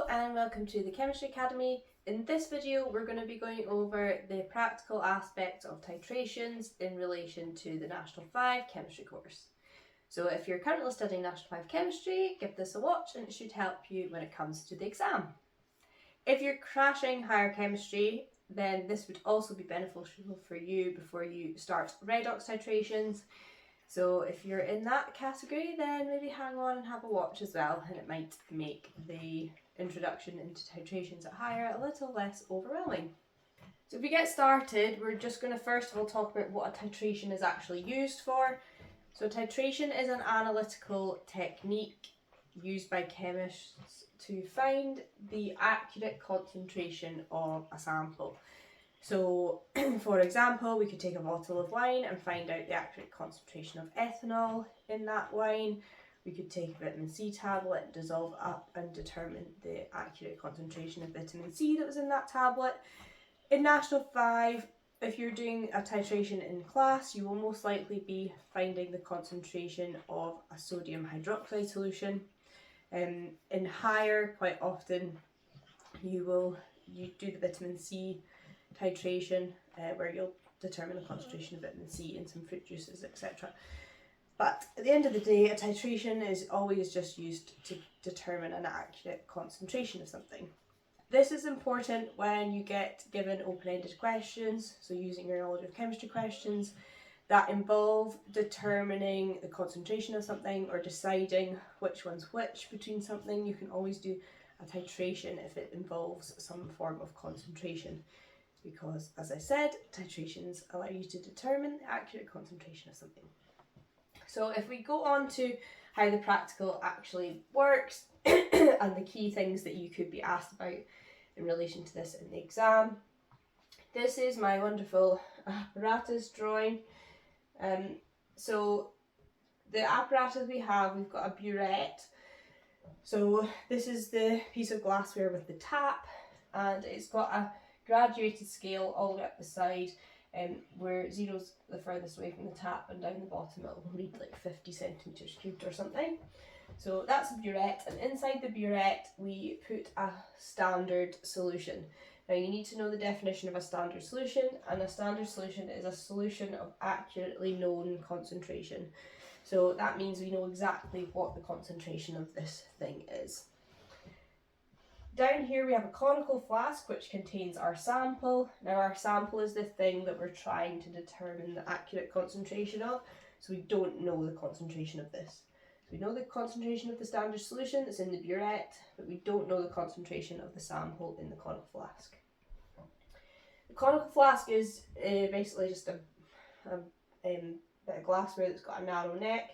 Hello and welcome to the Chemistry Academy. In this video we're going to be going over the practical aspects of titrations in relation to the National 5 Chemistry course. So if you're currently studying National 5 Chemistry, give this a watch and it should help you when it comes to the exam. If you're crashing higher chemistry, then this would also be beneficial for you before you start redox titrations. So if you're in that category, then maybe hang on and have a watch as well, and it might make the introduction into titrations at higher a little less overwhelming. So if we get started, we're just going to first of all talk about what a titration is actually used for. So titration is an analytical technique used by chemists to find the accurate concentration of a sample. So, for example, we could take a bottle of wine and find out the accurate concentration of ethanol in that wine. We could take a vitamin C tablet, dissolve up and determine the accurate concentration of vitamin C that was in that tablet. In National 5, if you're doing a titration in class, you will most likely be finding the concentration of a sodium hydroxide solution. In higher, quite often, you do the vitamin C titration where you'll determine the concentration of vitamin C in some fruit juices, etc. But at the end of the day, a titration is always just used to determine an accurate concentration of something. This is important when you get given open-ended questions, so using your knowledge of chemistry questions that involve determining the concentration of something or deciding which one's which between something. You can always do a titration if it involves some form of concentration, because, as I said, titrations allow you to determine the accurate concentration of something. So if we go on to how the practical actually works and the key things that you could be asked about in relation to this in the exam. This is my wonderful apparatus drawing. So the apparatus we've got a burette. So this is the piece of glassware with the tap, and it's got a graduated scale all the way up the side, where zero's the furthest away from the tap, and down the bottom it will read like 50 centimetres cubed or something. So that's a burette, and inside the burette we put a standard solution. Now you need to know the definition of a standard solution, and a standard solution is a solution of accurately known concentration. So that means we know exactly what the concentration of this thing is. Down here we have a conical flask which contains our sample. Now our sample is the thing that we're trying to determine the accurate concentration of, so we don't know the concentration of this. So we know the concentration of the standard solution that's in the burette, but we don't know the concentration of the sample in the conical flask. The conical flask is basically just a bit of glassware that's got a narrow neck.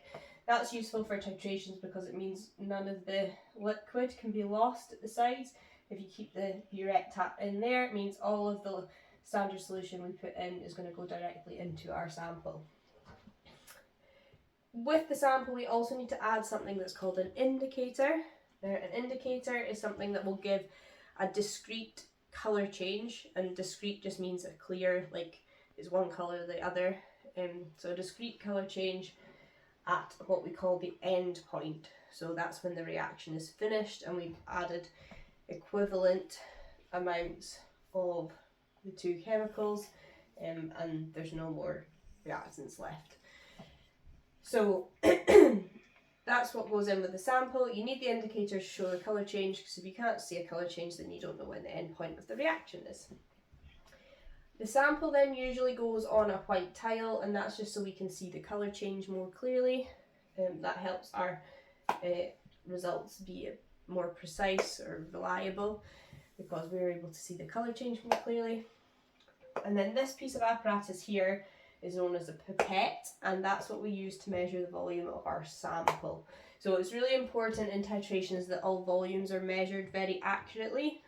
That's useful for titrations because it means none of the liquid can be lost at the sides. If you keep the burette tap in there, it means all of the standard solution we put in is going to go directly into our sample. With the sample, we also need to add something that's called an indicator. Now, an indicator is something that will give a discrete colour change, and discrete just means a clear, like it's one colour or the other. So a discrete colour change at what we call the end point. So that's when the reaction is finished and we've added equivalent amounts of the two chemicals, and there's no more reactants left. So that's what goes in with the sample. You need the indicator to show the colour change, because if you can't see a colour change, then you don't know when the end point of the reaction is. The sample then usually goes on a white tile, and that's just so we can see the colour change more clearly. That helps our results be more precise or reliable, because we're able to see the colour change more clearly. And then this piece of apparatus here is known as a pipette, and that's what we use to measure the volume of our sample. So it's really important in titrations that all volumes are measured very accurately.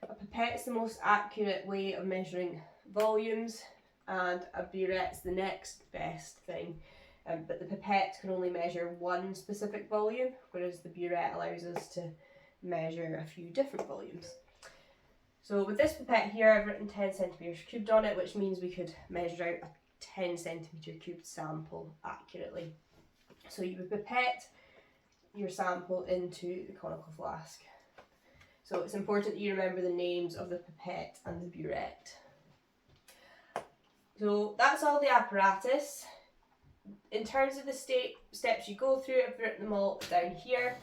A pipette is the most accurate way of measuring volumes, and a burette's the next best thing. But the pipette can only measure one specific volume, whereas the burette allows us to measure a few different volumes. So with this pipette here, I've written 10 centimetres cubed on it, which means we could measure out a 10 centimetre cubed sample accurately. So you would pipette your sample into the conical flask. So it's important that you remember the names of the pipette and the burette. So that's all the apparatus. In terms of the steps you go through, I've written them all down here.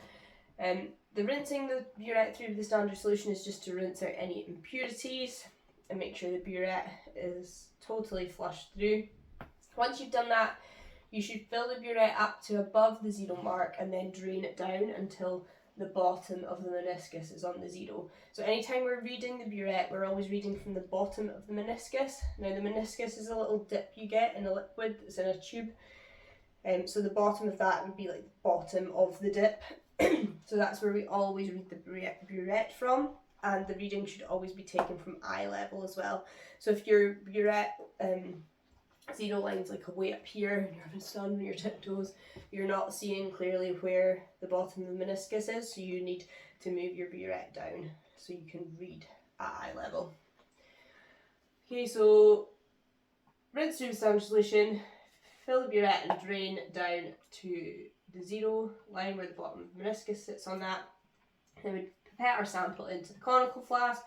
The rinsing the burette through the standard solution is just to rinse out any impurities and make sure the burette is totally flushed through. Once you've done that, you should fill the burette up to above the 0 mark and then drain it down until the bottom of the meniscus is on the 0. So anytime we're reading the burette, we're always reading from the bottom of the meniscus. Now the meniscus is a little dip you get in a liquid that's in a tube. So the bottom of that would be like the bottom of the dip. So that's where we always read the burette from, and the reading should always be taken from eye level as well. So if your burette 0 line's like way up here and you're having to stand on your tiptoes, you're not seeing clearly where the bottom of the meniscus is, so you need to move your burette down so you can read at eye level. Okay, so rinse through the standard solution, fill the burette and drain down to the 0 line where the bottom of the meniscus sits on that. Then we pipette our sample into the conical flask,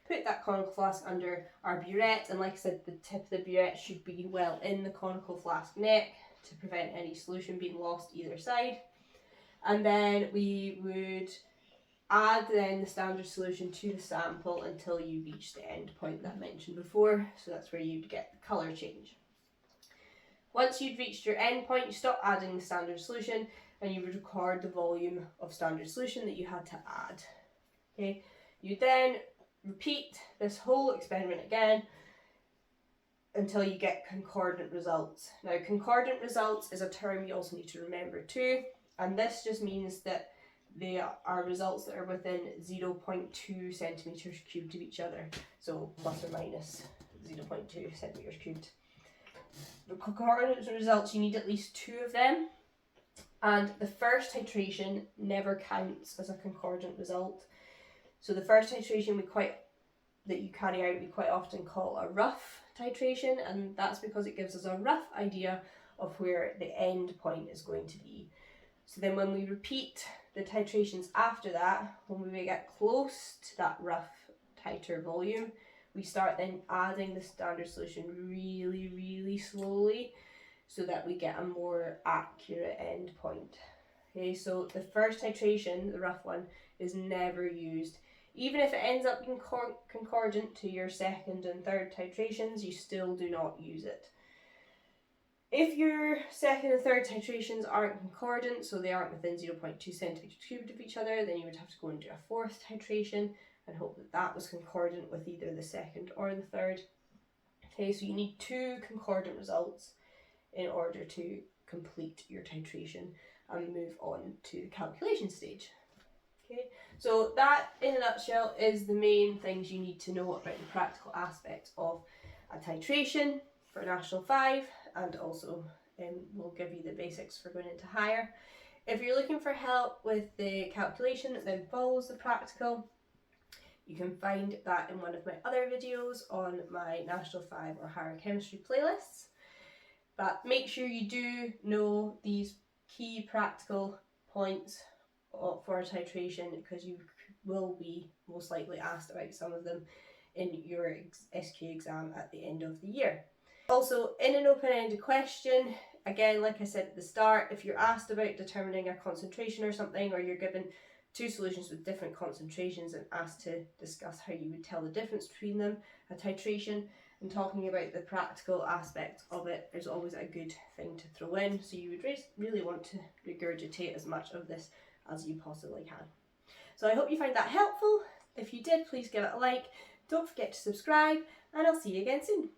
put that conical flask under our burette, and like I said, the tip of the burette should be well in the conical flask neck to prevent any solution being lost either side. And then we would add then the standard solution to the sample until you reach the end point that I mentioned before, so that's where you'd get the colour change. Once you'd reached your end point, you stop adding the standard solution and you would record the volume of standard solution that you had to add. Okay, you then repeat this whole experiment again until you get concordant results. Now, concordant results is a term you also need to remember too, and this just means that they are results that are within 0.2 centimeters cubed of each other, so plus or minus 0.2 centimeters cubed. The concordant results, you need at least 2 of them, and the first titration never counts as a concordant result. So the first titration that you carry out we quite often call a rough titration, and that's because it gives us a rough idea of where the end point is going to be. So then when we repeat the titrations after that, when we get close to that rough tighter volume, we start then adding the standard solution really, really slowly so that we get a more accurate end point. Okay, so the first titration, the rough one, is never used. Even if it ends up being concordant to your second and third titrations, you still do not use it. If your second and third titrations aren't concordant, so they aren't within 0.2 centimeters cubed of each other, then you would have to go and do a 4th titration and hope that that was concordant with either the second or the third. Okay, so you need 2 concordant results in order to complete your titration and move on to the calculation stage. Okay, so that in a nutshell is the main things you need to know about the practical aspects of a titration for National 5, and also we'll give you the basics for going into higher. If you're looking for help with the calculation that then follows the practical, you can find that in one of my other videos on my National 5 or higher chemistry playlists. But make sure you do know these key practical points for titration, because you will be most likely asked about some of them in your SQA exam at the end of the year. Also, in an open-ended question, again, like I said at the start, if you're asked about determining a concentration or something, or you're given 2 solutions with different concentrations and asked to discuss how you would tell the difference between them, a titration, and talking about the practical aspect of it is always a good thing to throw in, so you would really want to regurgitate as much of this as you possibly can. So I hope you find that helpful. If you did, please give it a like, don't forget to subscribe, and I'll see you again soon.